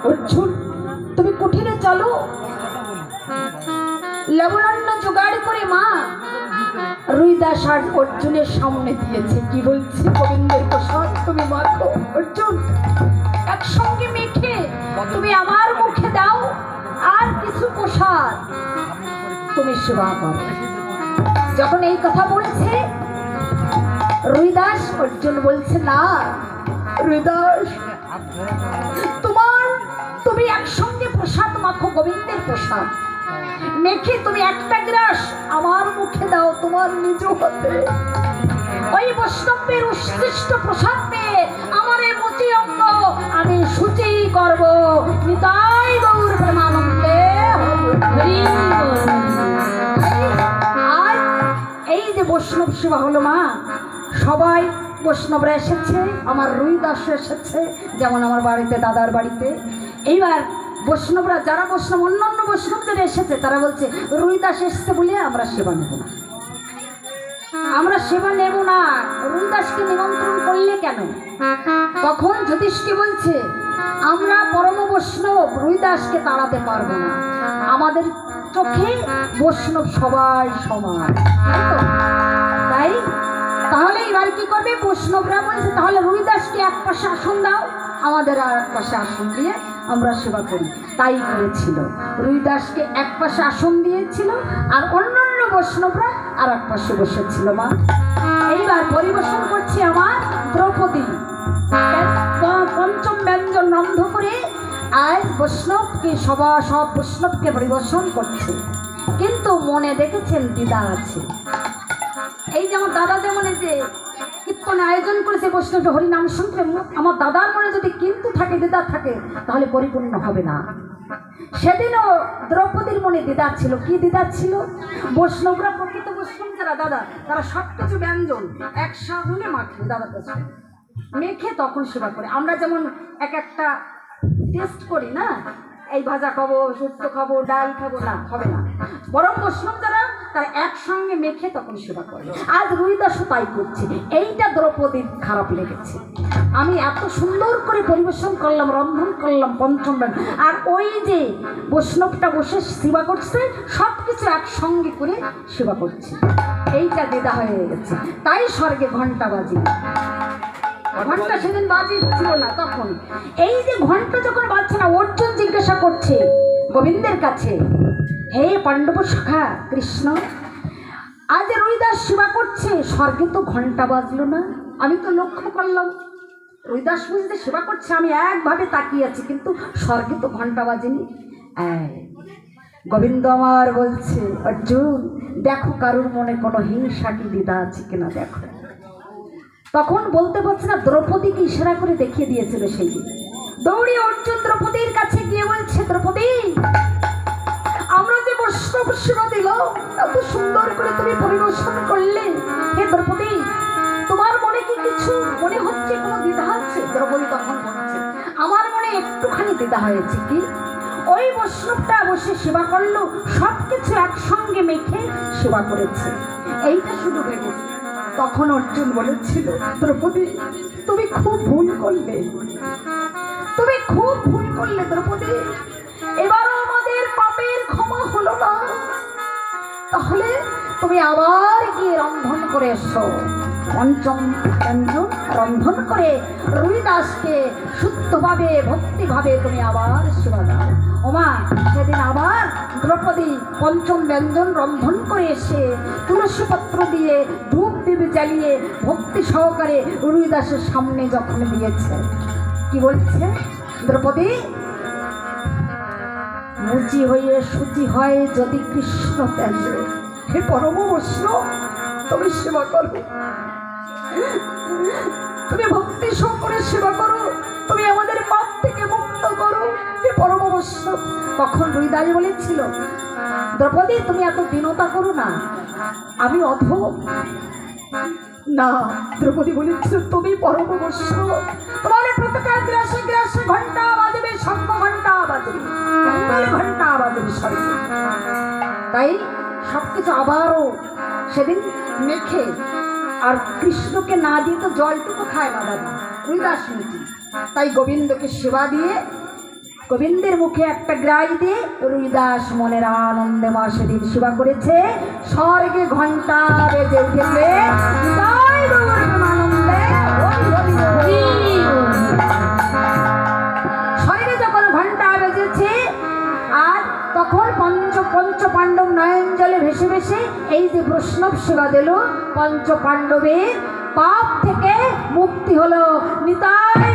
অর্জুন তুমি কুঠিরে চলো, লবণান্ন জোগাড় করে মা রুইদাস আর অর্জুনের সামনে দিয়েছে। কি বলছে? গোবিন্দের প্রসাদ তুমি মাখো অর্জুন, একসঙ্গে মেখে তুমি আমার মুখে দাও, আর কিছু প্রসাদ তুমি সেবা করো। যখন এই কথা বলছে রুইদাস, অর্জুন বলছে না রুইদাস, তুমি একসঙ্গে প্রসাদ মাখো, গোবিন্দের প্রসাদ মেখে তুমি একটা গ্রাস আমার মুখে দাও তোমার নিজ হাতে। ওই বৈষ্ণবের উৎকৃষ্ট প্রসাদ পেয়ে আমার এই মতি অঙ্গ আমি সূচি করব। নিতাই গৌর প্রেমানন্দে। আর এই যে বৈষ্ণব সেবা হলো মা, সবাই বৈষ্ণবরা এসেছে, আমার রুইদাস এসেছে, যেমন আমার বাড়িতে দাদার বাড়িতে। এইবার বৈষ্ণবরা যারা বৈষ্ণব অন্যান্য বৈষ্ণব যারা এসেছে তারা বলছে রুইদাস এসছে বলে আমরা সেবা নেব না, আমরা সেবা নেব না, রুইদাসকে নিমন্ত্রণ করলে কেন? তখন যুধিষ্ঠির বলছে আমরা পরম বৈষ্ণব, রুইদাসকে তাড়াতে পারবো না, আমাদের চোখে বৈষ্ণব সবাই সমান। তাই তাহলে এবার কি করবে? বৈষ্ণবরা বলছে তাহলে রুইদাসকে এক পাশে আসন দাও, আমাদের আর এক পাশে আসন দিয়ে আমরা সেবা করি। তাই করেছিল, রুইদাসকে এক পাশে আসন দিয়েছিল আর অন্যান্য বৈষ্ণবরা আর এক পাশে বসেছিল মা। এইবার পরিবেশন করছে আমার দ্রৌপদী, পঞ্চম ব্যঞ্জন রন্ধ করে আজ বৈষ্ণবকে সব বৈষ্ণবকে পরিবেশন করছে, কিন্তু মনে দেখেছেন দিদা আছে। এই যে আমার দাদা যেমন এই যে কীর্তন আয়োজন করেছে বৈষ্ণব হরিনাম শুনতে, আমার দাদার মনে যদি কিন্তু থাকে, দিদা থাকে, তাহলে পরিপূর্ণ হবে না। সেদিনও দ্রৌপদীর মনে দিদা ছিল। কি দিদা ছিল? বৈষ্ণবরা, প্রকৃত বৈষ্ণব যারা দাদা, তারা সব কিছু ব্যঞ্জন একসঙ্গে মাখে, দাদার কাছে মেখে তখন সেবা করে। আমরা যেমন এক একটা টেস্ট করি না, এই ভাজা খাবো, শুক্তো খাবো, ডাল খাবো, না হবে না। বরং বৈষ্ণব যারা তারা একসঙ্গে মেখে তখন সেবা করে। আজ রুইদাসও তাই করছে। এইটা দ্রৌপদীর খারাপ লেগেছে। আমি এত সুন্দর করে পরিবেশন করলাম, রন্ধন করলাম পঞ্চম ব্যান, আর ওই যে বৈষ্ণবটা বসে সেবা করছে, সব কিছু একসঙ্গে করে সেবা করছে, এইটা দেদা হয়ে গেছে। তাই স্বর্গে ঘন্টা বাজি, ঘন্টা সেদিন বাজিছিল না। তখন এই যে ঘন্টা যখন বাজছে না, অর্জুন জিজ্ঞাসা করছে গোবিন্দের কাছে, হে পাণ্ডব সখা কৃষ্ণ, আজ রুইদাস সেবা করছে, স্বর্গে তো ঘন্টা বাজলো না। আমি তো লক্ষ্য করলাম রুইদাস বুঝতে সেবা করছে, আমি একভাবে তাকিয়ে আছি, কিন্তু স্বর্গে তো ঘন্টা বাজেনি। গোবিন্দ আমার বলছে, অর্জুন দেখো কারুর মনে কোনো হিংসা কি দ্বিধা আছে কিনা দেখো। তখন বলতে পারছে না, দ্রৌপদীকে ইশারা করে দেখিয়ে দিয়েছিল। সেই দিন দৌড়ে অর্জুন দ্রৌপদীর কাছে গিয়ে বলছে, দ্রৌপদী আমরা যে বৈষ্ণব সেবা দিল, এত সুন্দর করে তুমি পরিবেশন করলে, হে দ্রৌপদী তোমার মনে কি কিছু মনে হচ্ছে, কোনো দ্বিধা আছে? দ্রৌপদী তখন বলছে, আমার মনে একটুখানি দ্বিধা হয়েছে। কি? ওই বৈষ্ণবটা বসে সেবা করলো, সব কিছু একসঙ্গে মেখে সেবা করেছে, এইটা শুধু ভেবেছে। তখন অর্জুন বলেছিল, দ্রৌপদী তুমি খুব ভুল করলে, তুমি খুব ভুল করলে দ্রৌপদী, এবারও আমাদের পাপের ক্ষমা হলো না, তাহলে তুমি আবার গিয়ে রন্ধন করে এসো, পঞ্চম ব্যঞ্জন রন্ধন করে রুইদাসকে শুদ্ধভাবে ভক্তিভাবে তুমি আবার সেবা দাও। ওমা সেদিন আবার দ্রৌপদী পঞ্চম ব্যঞ্জন রন্ধন করে এসে তুলসী পত্র দিয়ে ধূপ দীপ জ্বালিয়ে ভক্তি সহকারে রুইদাসের সামনে যখন দিয়েছে, কি বলছে? দ্রৌপদী মুচি হয়ে সূচি হয় যদি কৃষ্ণ তেজে, হে পরম বৈষ্ণব তুমি সেবা করো, তুমি ভক্তি সহকারে সেবা করো, তুমি আমাদের পাপ থেকে মুক্ত করো, হে পরম বৈষ্ণব। তখন রুইদাস বলেছিল, দ্রৌপদী তুমি এত দীনতা করো না, আমি অধম না। দ্রৌপদী বলেছিল, তুমি পরম বৈষ্ণব, তোমার প্রত্যেক গ্রাসে গ্রাসে ঘন্টা বাজবে, শঙ্খ ঘন্টা বাজবে, মঙ্গল ঘন্টা বাজবে স্বর্গে। তাই সবকিছু আবারও সেদিন মেখে, আর কৃষ্ণকে না দিয়ে তো জলটুকু খায় না দাদা রুইদাস মুচি, তাই গোবিন্দকে সেবা দিয়ে গোবিন্দের মুখে একটা গ্রাই দিয়ে রুইদাস মনের আনন্দে মা সেদিন সেবা করেছে। স্বর্গে ঘন্টা বেজে উঠেছে, তাই গৌরীর আনন্দে স্বর্গে যখন ঘন্টা বেজেছে, আর তখন পঞ্চ পাণ্ডব নয়ন জলে ভেসে ভেসে এই যে বৈষ্ণব সেবা দিল, পঞ্চ পাণ্ডবের পাপ থেকে মুক্তি হলো। নিতাই